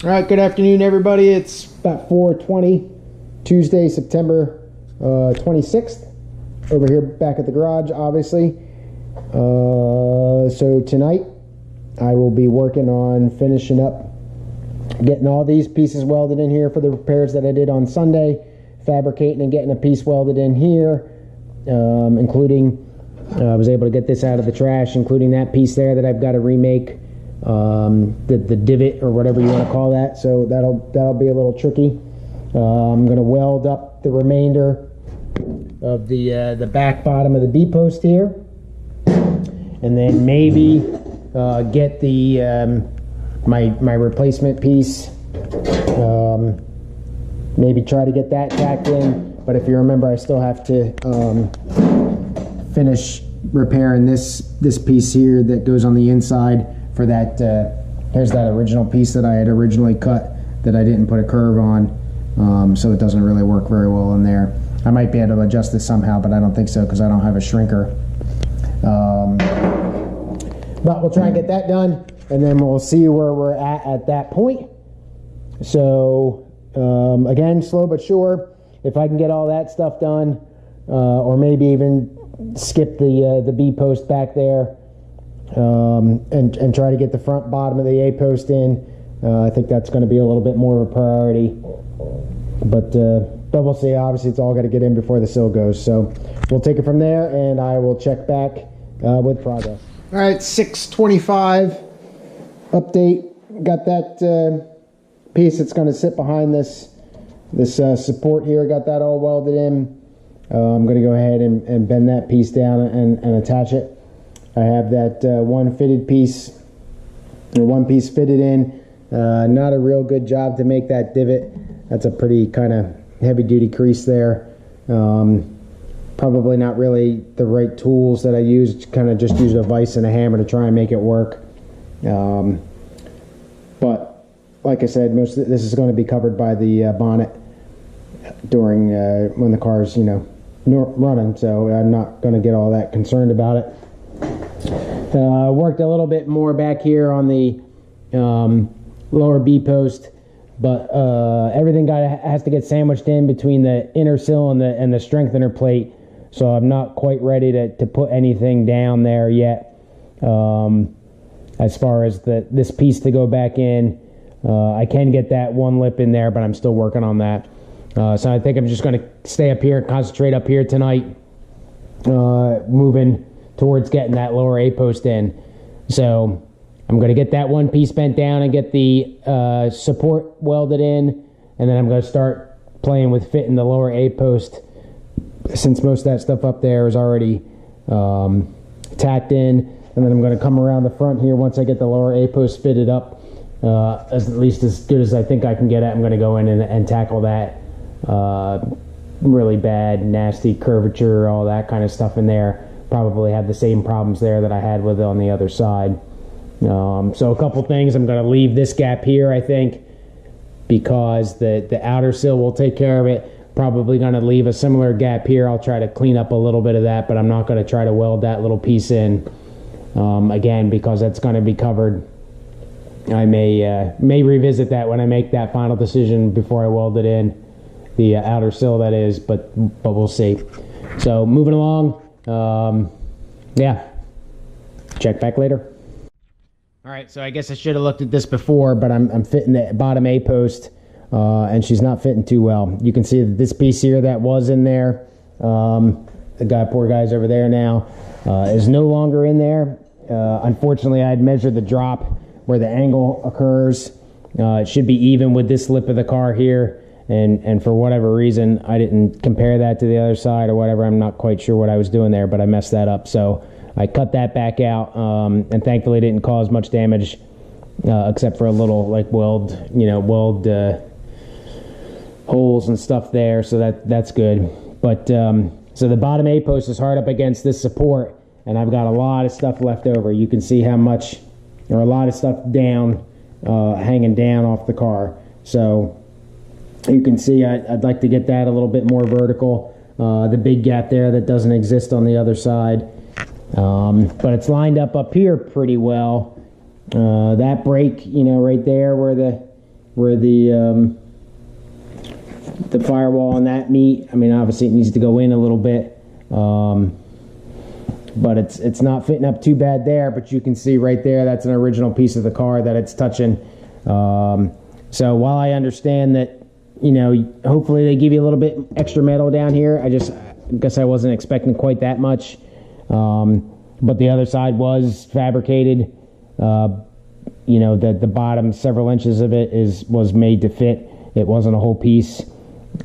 All right, good afternoon, everybody. It's about 4:20, Tuesday, September 26th. Over here back at the garage, obviously. So tonight, I will be working on finishing up, getting all these pieces welded in here for the repairs that I did on Sunday, fabricating and getting a piece welded in here, including, I was able to get this out of the trash, including that piece there that I've got to remake. The divot or whatever you want to call that, so that'll be a little tricky. I'm going to weld up the remainder of the back bottom of the B post here, and then maybe get the my replacement piece, maybe try to get that tacked in. But if you remember, I still have to finish repairing this piece here that goes on the inside. For that, here's that original piece that I had originally cut that I didn't put a curve on, so it doesn't really work very well in there. I might be able to adjust this somehow, but I don't think so because I don't have a shrinker. But we'll try and get that done, and then we'll see where we're at that point. So, again, slow but sure. If I can get all that stuff done, or maybe even skip the B post back there, and try to get the front bottom of the A post in. I think that's going to be a little bit more of a priority, but we'll see. Obviously, it's all got to get in before the sill goes, so we'll take it from there, and I will check back with progress. All right, 6:25 update. Got that piece that's going to sit behind this support here. Got that all welded in. I'm going to go ahead and bend that piece down and attach it. I have that one piece fitted in. Not a real good job to make that divot. That's a pretty kind of heavy duty crease there. Probably not really the right tools that I used. Kind of just used a vise and a hammer to try and make it work. But like I said, most of this is going to be covered by the bonnet during when the car's running. So I'm not going to get all that concerned about it. Worked a little bit more back here on the lower B post, but everything has to get sandwiched in between the inner sill and the strengthener plate, so I'm not quite ready to put anything down there yet. As far as this piece to go back in, I can get that one lip in there, but I'm still working on that. So I think I'm just going to stay up here, concentrate up here tonight, moving towards getting that lower A post in. So I'm going to get that one piece bent down and get the support welded in, and then I'm going to start playing with fitting the lower A post, since most of that stuff up there is already tacked in. And then I'm going to come around the front here once I get the lower A post fitted up, at least as good as I think I can get it. I'm going to go in and tackle that really bad, nasty curvature, all that kind of stuff in there. Probably have the same problems there that I had with it on the other side. So a couple things. I'm going to leave this gap here, I think, because the outer sill will take care of it. Probably going to leave a similar gap here. I'll try to clean up a little bit of that, but I'm not going to try to weld that little piece in, again, because that's going to be covered. I may revisit that when I make that final decision before I weld it in, the outer sill that is, but we'll see. So moving along. Yeah, check back later. All right, so I guess I should have looked at this before, but I'm fitting the bottom A post, and she's not fitting too well. You can see that this piece here that was in there, the poor guy's over there now, is no longer in there. Unfortunately, I had measured the drop where the angle occurs. It should be even with this lip of the car here. And for whatever reason, I didn't compare that to the other side or whatever. I'm not quite sure what I was doing there, but I messed that up. So I cut that back out, and thankfully it didn't cause much damage, except for a little like weld holes and stuff there. So that's good. But so the bottom A post is hard up against this support, and I've got a lot of stuff left over. You can see how much, or a lot of stuff down, hanging down off the car. So you can see I'd like to get that a little bit more vertical. The big gap there that doesn't exist on the other side. But it's lined up here pretty well. That break, right there where the where the firewall on that meet. I mean, obviously it needs to go in a little bit, but it's not fitting up too bad there. But you can see right there, that's an original piece of the car that it's touching. So while I understand that, you know, hopefully they give you a little bit extra metal down here, I guess I wasn't expecting quite that much. But the other side was fabricated. You know, the bottom several inches of it was made to fit. It wasn't a whole piece.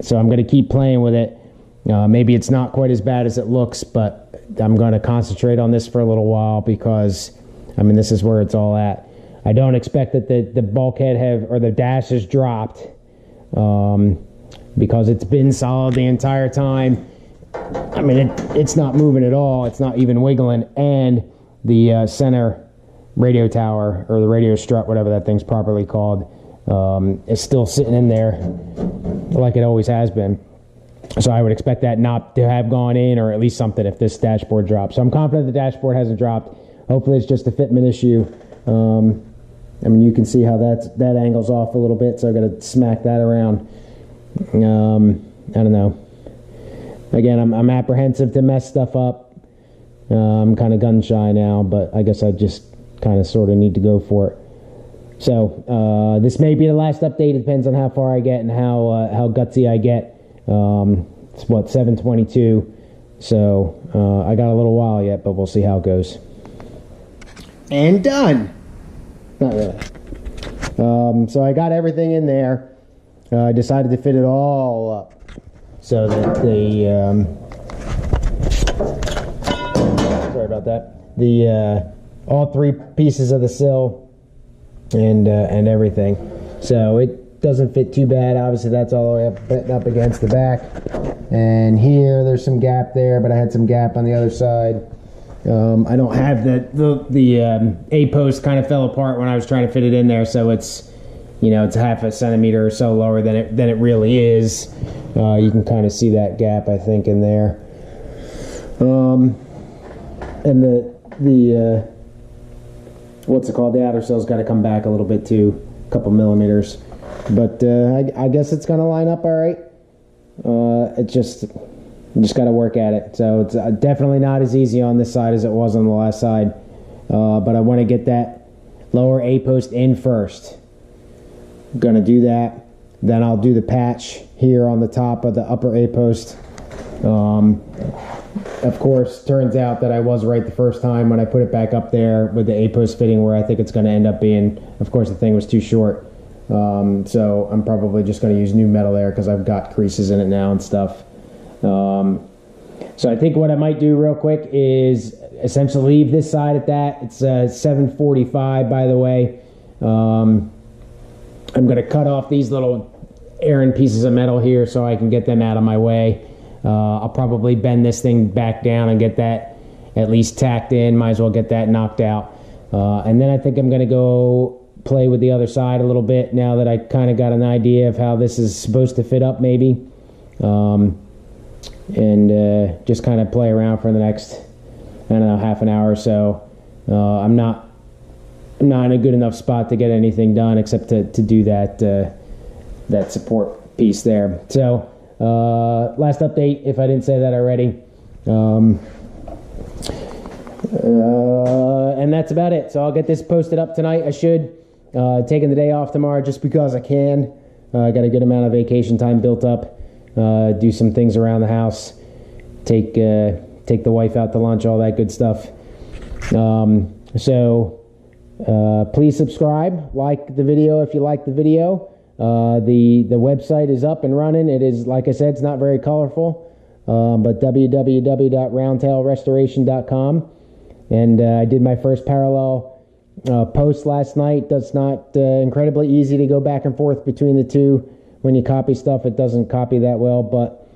So I'm going to keep playing with it. Maybe it's not quite as bad as it looks, but I'm going to concentrate on this for a little while because, I mean, this is where it's all at. I don't expect that the bulkhead or the dash has dropped because it's been solid the entire time. I mean, it's not moving at all. It's not even wiggling. And the center radio tower, or the radio strut, whatever that thing's properly called, is still sitting in there like it always has been. So I would expect that not to have gone in, or at least something, if this dashboard drops. So I'm confident the dashboard hasn't dropped. Hopefully it's just a fitment issue. I mean, you can see how that angle's off a little bit, so I've got to smack that around. I don't know. Again, I'm apprehensive to mess stuff up. I'm kind of gun shy now, but I guess I just kind of sort of need to go for it. So this may be the last update. It depends on how far I get and how gutsy I get. It's what, 7:22, so I got a little while yet, but we'll see how it goes. And done. Not really. So I got everything in there. I decided to fit it all up so that sorry about that. All three pieces of the sill and everything. So it doesn't fit too bad. Obviously, that's all the way up against the back. And here, there's some gap there, but I had some gap on the other side. I don't have the A-post kind of fell apart when I was trying to fit it in there, so it's, you know, it's a half a centimeter or so lower than it really is. You can kind of see that gap, I think, in there. And the what's it called? The outer cell's got to come back a little bit too, a couple millimeters. But I guess it's going to line up all right. You just got to work at it. So it's definitely not as easy on this side as it was on the last side. But I want to get that lower A-post in first. I'm going to do that. Then I'll do the patch here on the top of the upper A-post. Of course, turns out that I was right the first time when I put it back up there with the A-post fitting where I think it's going to end up being. Of course, the thing was too short. So I'm probably just going to use new metal there because I've got creases in it now and stuff. So I think what I might do real quick is essentially leave this side at that. It's 745, by the way. I'm going to cut off these little errand pieces of metal here so I can get them out of my way. I'll probably bend this thing back down and get that at least tacked in. Might as well get that knocked out. And then I think I'm going to go play with the other side a little bit now that I kind of got an idea of how this is supposed to fit up, maybe. And just kind of play around for the next, I don't know, half an hour or so. I'm not in a good enough spot to get anything done except to do that support piece there. So last update, if I didn't say that already. And that's about it. So I'll get this posted up tonight. I should. Taking the day off tomorrow just because I can. I got a good amount of vacation time built up. Do some things around the house. Take the wife out to lunch, all that good stuff. So please subscribe, like the video if you like the video. The website is up and running. It is, like I said, it's not very colorful, but www.roundtailrestoration.com. And I did my first parallel post last night. That's not incredibly easy to go back and forth between the two. When you copy stuff, it doesn't copy that well, but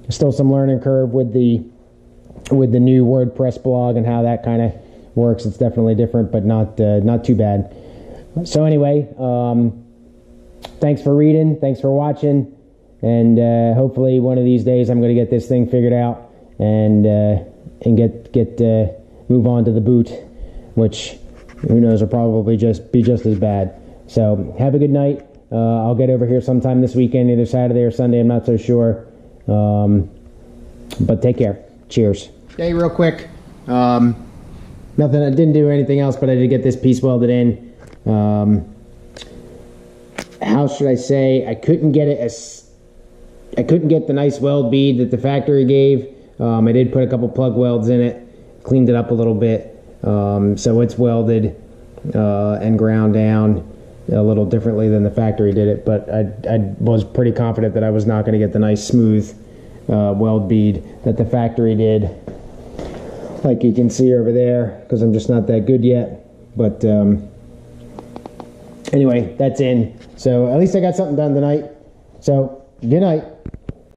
still some learning curve with the new WordPress blog and how that kind of works. It's definitely different, but not too bad. So anyway, thanks for reading, thanks for watching, and hopefully one of these days I'm going to get this thing figured out and get move on to the boot, which who knows will probably be just as bad. So have a good night. I'll get over here sometime this weekend, either Saturday or Sunday. I'm not so sure. But take care. Cheers. Okay, real quick. Nothing. I didn't do anything else, but I did get this piece welded in. How should I say? I couldn't get the nice weld bead that the factory gave. I did put a couple plug welds in it, cleaned it up a little bit. So it's welded and ground down a little differently than the factory did it, but I was pretty confident that I was not going to get the nice smooth weld bead that the factory did, like you can see over there, because I'm just not that good yet. But anyway, that's in. So at least I got something done tonight. So good night.